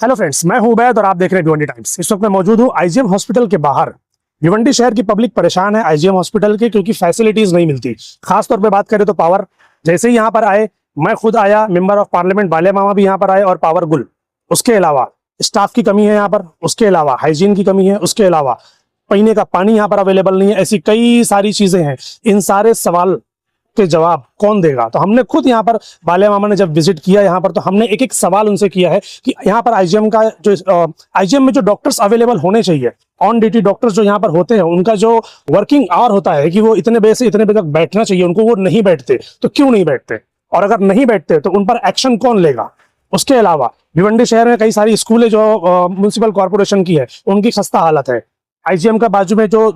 Hello friends, मैं हूं उबैद और आप देख रहे हैं भिवंडी टाइम्स। इस वक्त मैं मौजूद हूं आईजीएम हॉस्पिटल के बाहर। भिवंडी शहर की पब्लिक परेशान है आईजीएम हॉस्पिटल के, क्योंकि फैसिलिटीज नहीं मिलती। खास तौर पे बात करें तो पावर। जैसे ही यहाँ पर आए, मैं खुद आया, मेंबर ऑफ पार्लियामेंट बाले मामा भी यहाँ पर आए, और पावर गुल। उसके अलावा स्टाफ की कमी है यहाँ पर, उसके अलावा हाइजीन की कमी है, उसके अलावा पीने का पानी यहाँ पर अवेलेबल नहीं है। ऐसी कई सारी चीजें हैं। इन सारे सवाल के जवाब कौन देगा? तो हमने खुद यहाँ पर, बाले मामा ने जब विजिट किया यहाँ पर, तो हमने एक एक सवाल उनसे किया है कि यहाँ पर आईजीएम का जो आईजीएम में जो डॉक्टर्स अवेलेबल होने चाहिए, ऑन ड्यूटी डॉक्टर्स जो यहाँ पर होते हैं, उनका जो वर्किंग आवर होता है कि वो इतने बजे से इतने बजे तक बैठना चाहिए उनको, वो नहीं बैठते। तो क्यों नहीं बैठते? और अगर नहीं बैठते तो उन पर एक्शन कौन लेगा? उसके अलावा भिवंडी शहर में कई सारी स्कूलें जो म्युनिसिपल कॉर्पोरेशन की है, उनकी खस्ता हालत है। आईजीएम का बाजू में जो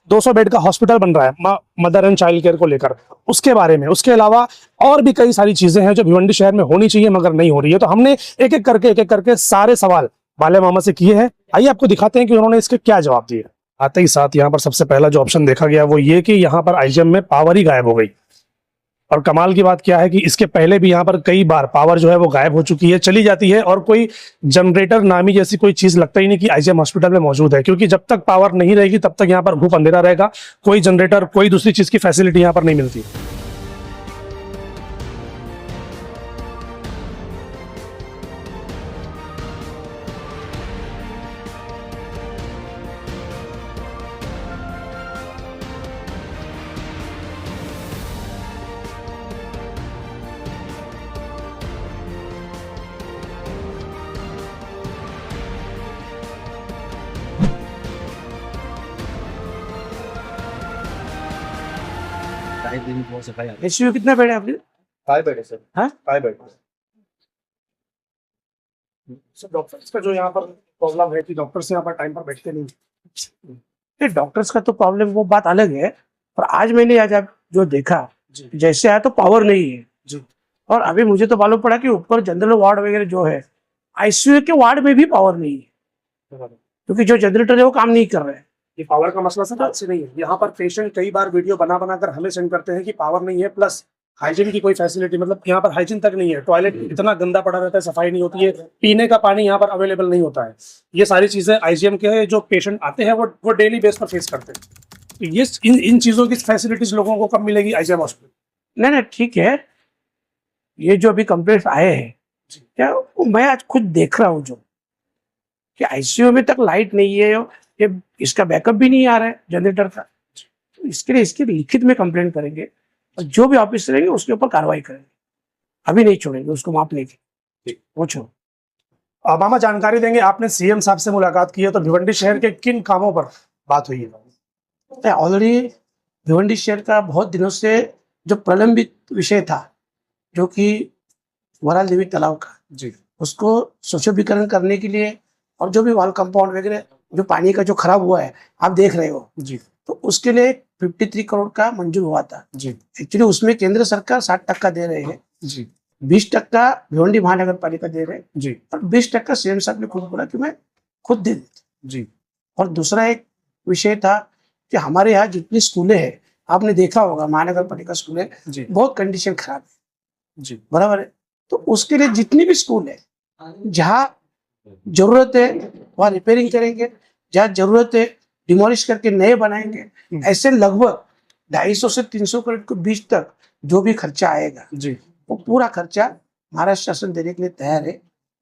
200 बेड का हॉस्पिटल बन रहा है मदर एंड चाइल्ड केयर को लेकर, उसके बारे में, उसके अलावा और भी कई सारी चीजें हैं जो भिवंडी शहर में होनी चाहिए मगर नहीं हो रही है। तो हमने एक एक करके सारे सवाल बाले मामा से किए हैं। आइए आपको दिखाते हैं कि उन्होंने इसके क्या जवाब दिए। आते ही साथ यहाँ पर सबसे पहला जो ऑप्शन देखा गया वो ये कि यहाँ पर आईजीएम में पावर ही गायब हो गई। और कमाल की बात क्या है कि इसके पहले भी यहाँ पर कई बार पावर जो है वो गायब हो चुकी है, चली जाती है, और कोई जनरेटर नामी जैसी कोई चीज लगता ही नहीं कि आईजीएम हॉस्पिटल में मौजूद है। क्योंकि जब तक पावर नहीं रहेगी तब तक यहाँ पर घूप अंधेरा रहेगा। कोई जनरेटर, कोई दूसरी चीज की फैसिलिटी यहाँ पर नहीं मिलती। एचयू कितना बेड है आपके? 5 बेड है सर। हाँ? 5 बेड। सर, डॉक्टर्स का जो यहाँ पर प्रॉब्लम है कि डॉक्टर्स यहाँ पर टाइम पर बैठते नहीं। डॉक्टर्स का तो प्रॉब्लम वो बात अलग है, पर आज मैंने आप जो देखा, जैसे आया तो पावर नहीं है जी। और अभी मुझे तो मालूम पड़ा कि ऊपर जनरल वार्ड वगैरह जो है, आईसीयू के वार्ड में भी पावर नहीं है, क्योंकि जो जनरेटर है वो काम नहीं कर रहे हैं। ये पावर का मसला सर आज से नहीं है। यहाँ पर पेशेंट कई बार वीडियो बना कर हमें सेंड करते हैं कि पावर नहीं है, प्लस हाइजीन की कोई फैसिलिटी, मतलब यहाँ पर हाइजीन तक नहीं है। टॉयलेट इतना गंदा पड़ा रहता है, सफाई नहीं होती है, पीने का पानी यहाँ पर अवेलेबल नहीं होता है। ये सारी चीजें आईजीएम के जो पेशेंट आते हैं वो डेली बेस पर फेस करते हैं। तो ये इन चीजों की फैसिलिटीज लोगों को कब मिलेगी आईजीएम हॉस्पिटल? नहीं ठीक है, ये जो अभी कंप्लेंट आए हैं क्या, वो मैं आज खुद देख रहा हूँ जो कि आईसीयू में तक लाइट नहीं है, ये इसका बैकअप भी नहीं आ रहा है जनरेटर का। तो इसके लिए इसकी लिखित में कंप्लेंट करेंगे और जो भी ऑफिसर रहेंगे उसके ऊपर कार्रवाई करेंगे। अभी नहीं छोड़ेंगे उसको मापने की। वो छोड़ो। मामा जानकारी देंगे, आपने सीएम साहब से मुलाकात की है, तो भिवंडी शहर के किन कामों पर बात हुई है? ऑलरेडी भिवंडी शहर का बहुत दिनों से जो प्रलंबित विषय था, जो कि वराल देवी तालाब का, जी, उसको सुशोभीकरण करने के लिए और जो भी वॉल कंपाउंड वगैरह जो पानी का जो खराब हुआ है आप देख रहे हो जी, तो उसके लिए 53 करोड़ का मंजूर हुआ था। जी, एक्चुअली उसमें केंद्र सरकार 60% दे रहे हैं, जी, 20% भिवंडी महानगर पालिका दे रहे हैं जी, और 20% सीएम साहब ने खुद बोला कि मैं खुद दे देता। जी, और दूसरा एक विषय था कि हमारे यहाँ जितनी स्कूलें हैं, आपने देखा होगा महानगर पालिका स्कूलें जी, बहुत कंडीशन खराब है, जी, बराबर है। तो उसके लिए जितनी भी स्कूल है, जहाँ जरूरत है वहाँ रिपेयरिंग करेंगे, जहाँ जरूरत है डिमोलिश करके नए बनाएंगे। ऐसे लगभग 250 से 300 करोड़ के बीच तक जो भी खर्चा आएगा, जी, वो पूरा खर्चा महाराष्ट्र शासन देने के लिए तैयार है।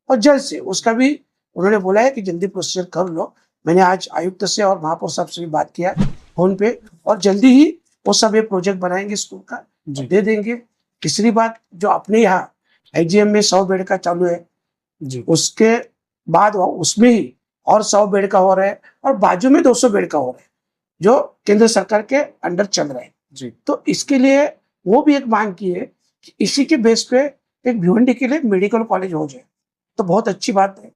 और जल्द से उसका भी उन्होंने बोला है कि जल्दी प्रोसीजर कर लो। मैंने आज आयुक्त से और महापौर साहब से भी बात किया फोन पे, और जल्दी ही वो सब ये प्रोजेक्ट बनाएंगे स्कूल का, दे देंगे। तीसरी बात, जो अपने यहाँ आईजीएम में 100 बेड का चालू है, जी, उसके बाद उसमें ही और 100 बेड का हो रहा है, और बाजू में 200 बेड का हो रहा है जो केंद्र सरकार के अंडर चल रहा है। जी। तो इसके लिए वो भी एक मांग की है कि इसी के बेस पे एक भिवंडी के लिए मेडिकल कॉलेज हो जाए, तो बहुत अच्छी बात है।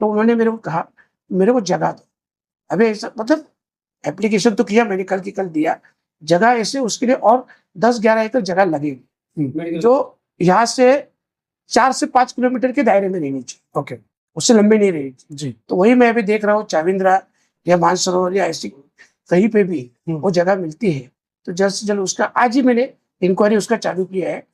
तो उन्होंने मेरे को कहा मेरे को जगह दो। अभी ऐसा मतलब एप्लीकेशन तो किया मैंने, कल की कल दिया, जगह ऐसे उसके लिए और 10-11 एकड़ जगह लगेगी, जो यहाँ से 4 से 5 किलोमीटर के दायरे में रहनी चाहिए। ओके, उससे लंबी नहीं रहेगी। जी, तो वही मैं अभी देख रहा हूँ, चाविंद्रा या मानसरोवर या ऐसी कहीं पे भी वो जगह मिलती है, तो जल्द से जल्द उसका आज ही मैंने इंक्वायरी उसका चालू किया है,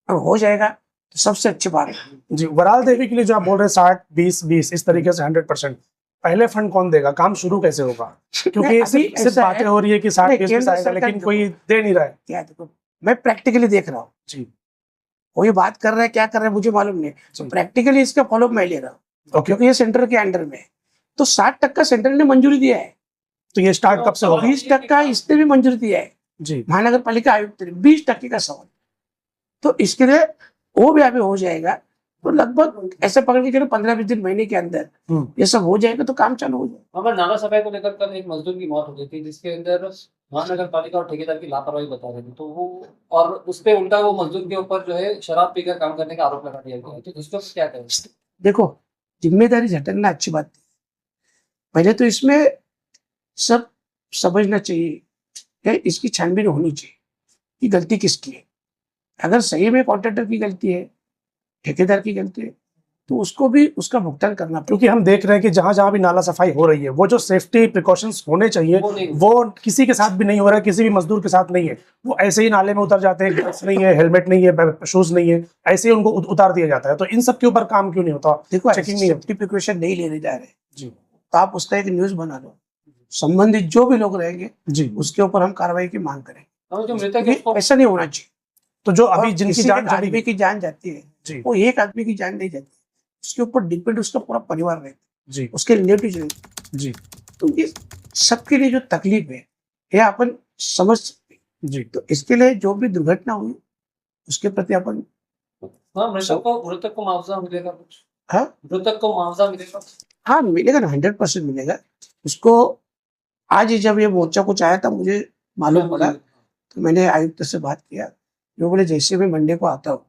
और हो जाएगा तो सबसे अच्छी बात है। जी, वराल देवी के लिए जो आप बोल रहे हैं 60-20-20 इस तरीके से 100%, पहले फंड कौन देगा, काम शुरू कैसे होगा? क्योंकि नहीं, अभी सिर्फ ऐसा बातें है, हो रही है कि नहीं, 60-20 केंद्र आएगा, सरकार लेकिन देखो, कोई दे नहीं रहा है। क्या देखो, मैं प्रैक्टिकली देख रहा हूँ, जी, कोई बात कर रहा है क्या कर रहा है मुझे मालूम नहीं, तो जी, प्रैक्टिकली इसका फॉलोअप मैं ले रहा हूँ, ओके। क्योंकि ये सेंटर के अंडर में है। तो 60% सेंटर ने मंजूरी दिया है, तो ये स्टार्ट कब से होगा? 20% इसने भी मंजूरी दिया है, जी, महानगर पालिका आयुक्त ने 20% का सवाल। तो इसके लिए वो भी अभी हो जाएगा, तो लगभग ऐसे पकड़ के चलो 15-20 दिन, महीने के अंदर ये सब हो जाएगा, तो काम चालू हो जाएगा। हमारे नाला सफाई को लेकर कल एक मजदूर की मौत हो गई थी, जिसके अंदर महानगर पालिका और ठेकेदार की लापरवाही बता रहे थे, तो वो और उस पे उल्टा वो मजदूर के ऊपर जो है शराब पीकर काम करने का आरोप लगा दिया गया है, तो इसको क्या करें? देखो, जिम्मेदारी झटकना अच्छी बात है, पहले तो इसमें सब समझना चाहिए कि इसकी छानबीन होनी चाहिए कि गलती किसकी है। अगर सही में कॉन्ट्रैक्टर की गलती है, ठेकेदार की गलती है, तो उसको भी उसका भुगतान करना पड़ेगा। क्योंकि हम देख रहे हैं कि जहां जहां भी नाला सफाई हो रही है, वो जो सेफ्टी प्रिकॉशंस होने चाहिए वो नहीं। वो किसी के साथ भी नहीं हो रहा है, किसी भी मजदूर के साथ नहीं है। वो ऐसे ही नाले में उतर जाते हैं, ग्लव्स नहीं है, हेलमेट नहीं है, शूज नहीं है, ऐसे ही उनको उतार दिया जाता है। तो इन सब के ऊपर काम क्यों नहीं होता? देखो, चेकिंग नहीं होती। सेफ्टी प्रिकॉशन नहीं लेने जा रहे, जी, तो आप उसका एक न्यूज बना लो, संबंधित जो भी लोग रहेंगे जी, उसके ऊपर हम कार्रवाई की मांग करें। हमें जो मृतक है क्योंकि उसको ऐसा नहीं होना चाहिए। तो जो और अभी जिनकी किसी जान एक चली आदमी गई, की जान जाती है, जी, वो एक आदमी की जान नहीं जाती, उसके ऊपर डिपेंड उसका पूरा परिवार रहता है, जी, उसके रिलेटिव रहते हैं। जी, तो ये सबके लिए जो तकलीफ है ये अपन समझ सकते हैं। जी, तो इसके लिए जो भी दुर्घटना हुई उसके प्रति अपन, हाँ, मृतक को मुआवजा मिलेगा कुछ? हाँ मृतक को मुआवजा मिलेगा? हाँ मिलेगा ना, 100% मिलेगा उसको। आज ही जब ये मोर्चा कुछ आया था मुझे मालूम पड़ा, तो मैंने आयुक्त से बात किया, जो बोले जैसे मैं मंडे को आता हूँ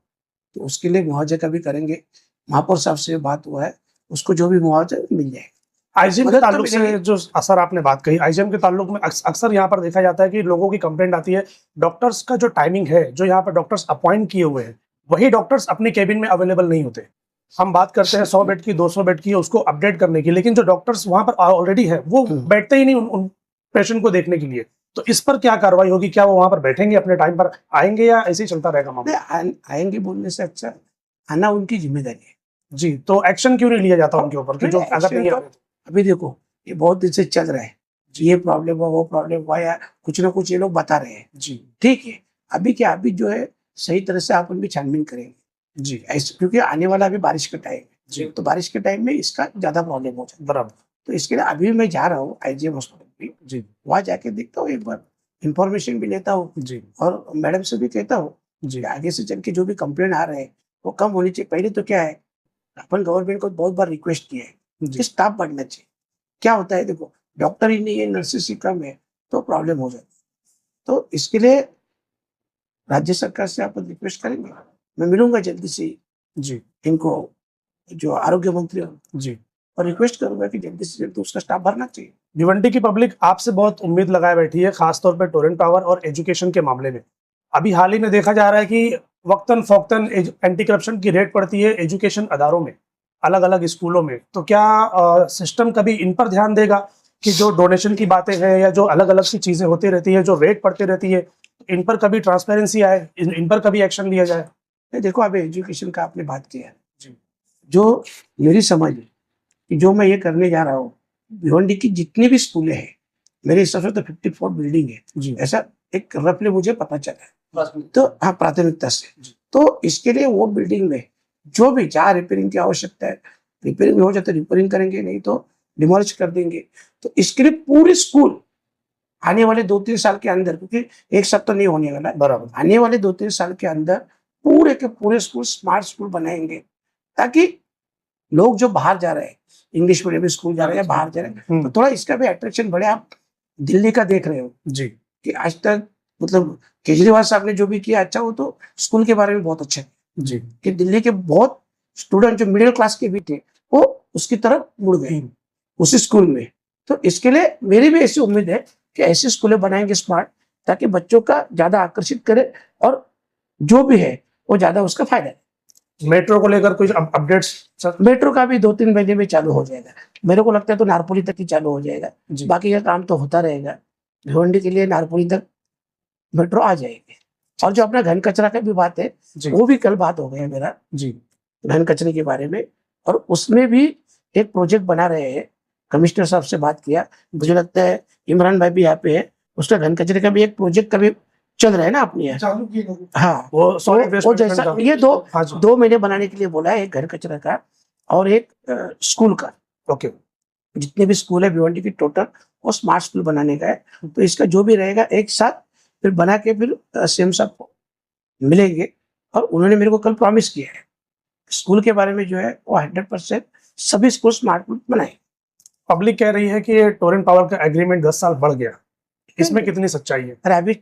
तो उसके लिए मुआवजे का भी करेंगे। महापौर साहब से बात हुआ है, उसको जो भी मुआवजा मिल जाएगा। आईजीएम के मदद तो ताल्लुक से मिलेगी। जो असर आपने बात कही, आईजीएम के ताल्लुक में अक्सर यहाँ पर देखा जाता है कि लोगों की कंप्लेंट आती है, डॉक्टर्स का जो टाइमिंग है, जो यहाँ पर डॉक्टर्स अपॉइंट किए हुए हैं, वही डॉक्टर्स अपने केबिन में अवेलेबल नहीं होते। हम बात करते हैं 100 बेड की, 200 बेड की, उसको अपडेट करने की, लेकिन जो डॉक्टर्स वहां पर ऑलरेडी है वो बैठते ही नहीं उन पेशेंट को देखने के लिए। तो इस पर क्या कार्रवाई होगी? क्या वो वहां पर बैठेंगे, अपने टाइम पर आएंगे, या ऐसे ही चलता रहेगा मामला? आएंगे बोलने से अच्छा आना उनकी जिम्मेदारी है। जी, तो एक्शन क्यों नहीं लिया जाता उनके ऊपर कि जो नहीं, अगर नहीं action आ तो अभी देखो, ये बहुत दिन से चल रहा है, ये प्रॉब्लम हुआ, वो प्रॉब्लम हुआ, या कुछ ना कुछ ये लोग बता रहे हैं। जी, ठीक है, अभी क्या, अभी जो है सही तरह से अपन भी छानबीन करेंगे जी, ऐसे, क्योंकि आने वाला अभी बारिश का टाइम जी, है, तो बारिश के टाइम में इसका ज्यादा प्रॉब्लम हो जाता है। बराबर, तो इसके लिए अभी मैं जा रहा हूँ आईजीएम हॉस्पिटल भी, जी, वहां जाके देखता हूँ, एक बार इंफॉर्मेशन भी लेता हूँ, जी, और मैडम से भी कहता हूँ जी, कि आगे से चल के जो भी कंप्लेंट आ रहे हैं वो कम होनी चाहिए। पहले तो क्या है, अपन गवर्नमेंट को बहुत बार रिक्वेस्ट किया है कि जी, स्टाफ बढ़ना चाहिए। क्या होता है, देखो डॉक्टर ही नहीं है, नर्सेस ही कम है, तो प्रॉब्लम हो जाती है। तो इसके लिए राज्य सरकार से अपन रिक्वेस्ट करेंगे, मैं मिलूंगा जल्दी से जी, इनको, जो आरोग्य मंत्री हो, जी। और रिक्वेस्ट करूंगा कि जल्दी से जल्दी उसका स्टाफ भरना चाहिए। भिवंडी की पब्लिक आपसे बहुत उम्मीद लगाए बैठी है, खासतौर पर टोरेंट पावर और एजुकेशन के मामले में। अभी हाल ही में देखा जा रहा है कि वक्तन फोक्तन एंटी करप्शन की रेड पड़ती है एजुकेशन अदारों में, अलग अलग स्कूलों में। तो क्या सिस्टम कभी इन पर ध्यान देगा कि जो डोनेशन की बातें हैं या जो अलग अलग सी चीजें होती रहती है, जो रेट पड़ती रहती है, इन पर कभी ट्रांसपेरेंसी आए, इन पर कभी एक्शन लिया जाए? नहीं, देखो अभी एजुकेशन का आपने बात किया है, जी, जो मेरी समझ है कि जो मैं ये करने जा रहा हूँ, भिवंडी की जितनी भी स्कूलें हैं, मेरे हिसाब से तो 54 बिल्डिंग है, जी, ऐसा एक रफली मुझे पता चला है। प्राथमिक। तो हाँ, प्राथमिकता से, जी। तो इसके लिए वो बिल्डिंग में जो भी जहाँ रिपेयरिंग की आवश्यकता है, रिपेयरिंग हो जाए तो रिपेयरिंग करेंगे, नहीं तो डिमोलिश कर देंगे। तो इसके लिए पूरे स्कूल आने वाले 2-3 साल के अंदर, क्योंकि एक साथ तो नहीं होने वाला है, बराबर, आने वाले 2-3 साल के अंदर पूरे के पूरे स्कूल स्मार्ट स्कूल बनाएंगे, ताकि लोग जो बाहर जा रहे हैं, इंग्लिश मीडियम स्कूल जा रहे हैं, बाहर जा रहे हैं, तो थोड़ा इसका भी अट्रैक्शन बढ़े। आप दिल्ली का देख रहे हो जी, कि आज तक मतलब केजरीवाल साहब ने जो भी किया अच्छा, हो तो स्कूल के बारे में बहुत अच्छा है जी, कि दिल्ली के बहुत स्टूडेंट जो मिडिल क्लास के भी थे वो उसकी तरफ मुड़ गए उसी स्कूल में। तो इसके लिए मेरी भी ऐसी उम्मीद है कि ऐसी स्कूलें बनाएंगे स्मार्ट, ताकि बच्चों का ज्यादा आकर्षित करे और जो भी है वो ज्यादा उसका फायदा है। मेट्रो को लेकर कुछ अपडेट्स सर? मेट्रो का भी 2-3 महीने में चालू हो जाएगा, मेरे को लगता है तो नारपोली तक ही चालू हो जाएगा, जी, बाकी का काम तो होता रहेगा। भिवंडी के लिए नारपोली तक मेट्रो आ जाएगी। और जो अपना घन कचरा का भी बात है, जी वो भी कल बात हो गया मेरा जी घन कचरे के बारे में, और उसमें भी एक प्रोजेक्ट बना रहे हैं। कमिश्नर साहब से बात किया, मुझे लगता है इमरान भाई भी यहाँ पे है, उसका घन कचरे का भी एक प्रोजेक्ट का भी चल रहा है ना अपने यहाँ। चालू की लोग हाँ, वो solid waste वो management जैसा का। ये हाँ जी 2 महीने बनाने के लिए बोला है, एक घर कचरा का और एक स्कूल का। ओके जितने भी स्कूल है भिवंडी की टोटल, वो स्मार्ट स्कूल बनाने का है। तो इसका जो भी रहेगा एक साथ फिर बना के फिर सीएम साहब को मिलेंगे, और उन्होंने मेरे को कल प्रॉमिस किया है स्कूल के बारे में जो है वो 100% सभी स्कूल स्मार्ट स्कूल बनाए। पब्लिक कह रही है कि टोरेंट पावर का एग्रीमेंट 10 साल बढ़ गया, इसमें कितनी सच्चाई है? अरे अभी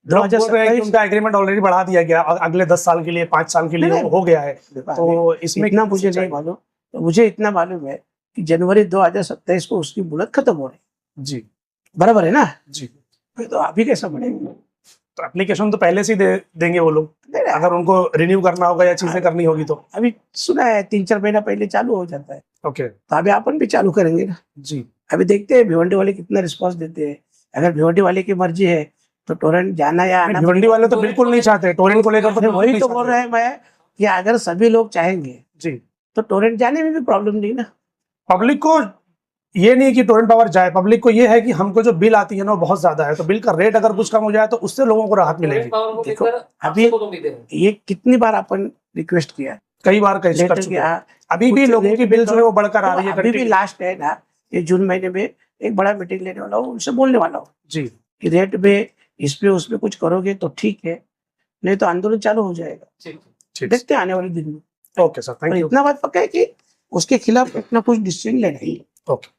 लोग बोल रहे हैं कि 2027 उनका एग्रीमेंट ऑलरेडी बढ़ा दिया गया, अगले 10 साल के लिए 5 साल के लिए नहीं, हो गया है, तो इसमें इतना कितनी मुझे सच्चाई नहीं मालूम। तो मुझे इतना मालूम है कि जनवरी 2027 को उसकी मुदत खत्म हो रही है। जी बराबर है ना? जी तो अभी कैसा बढ़ेगा? तो एप्लीकेशन तो पहले से ही देंगे वो लोग, नहीं, अगर उनको रिन्यू करना होगा या चीजें करनी होगी तो। अभी सुना है 3-4 महीना पहले चालू हो जाता है, ओके तो अभी अपन भी चालू करेंगे ना। जी अभी देखते हैं भिवंडी वाले कितना रिस्पांस देते हैं। अगर भिवंडी वाले की मर्जी है तो टोरेंट जाना या आना, भिवंडी वाले तो बिल्कुल नहीं चाहते टोरेंट को लेकर, तो बिल्कुल वही नहीं तो बोल चाहते। रहे हैं मैं कि अगर सभी लोग चाहेंगे जी तो टोरेंट जाने में भी प्रॉब्लम नहीं ना। पब्लिक को ये नहीं कि टोरेंट पावर जाए, पब्लिक को ये है कि हमको जो बिल आती है ना वो बहुत ज्यादा है, तो बिल का रेट अगर कुछ कम हो जाए तो उससे लोगों को राहत मिलेगी। देखो, अभी ये कितनी बार अपन रिक्वेस्ट किया, कई बार कर लेटर चुके किया, हैं, अभी भी कुछ लोगों की रेट बिल भी जो है वो बढ़कर आ रही है अभी भी continue। लास्ट है ना, ये जून महीने में एक बड़ा मीटिंग लेने वाला हूँ, उनसे बोलने वाला हूँ जी कि रेट में इस पे उस पे कुछ करोगे तो ठीक है, नहीं तो आंदोलन चालू हो जाएगा। ठीक देखते हैं आने वाले दिन में। ओके सर, और थैंक यू। इतना बात पक्का है कि उसके खिलाफ अपना कुछ डिसीजन लेना ही है। ओके।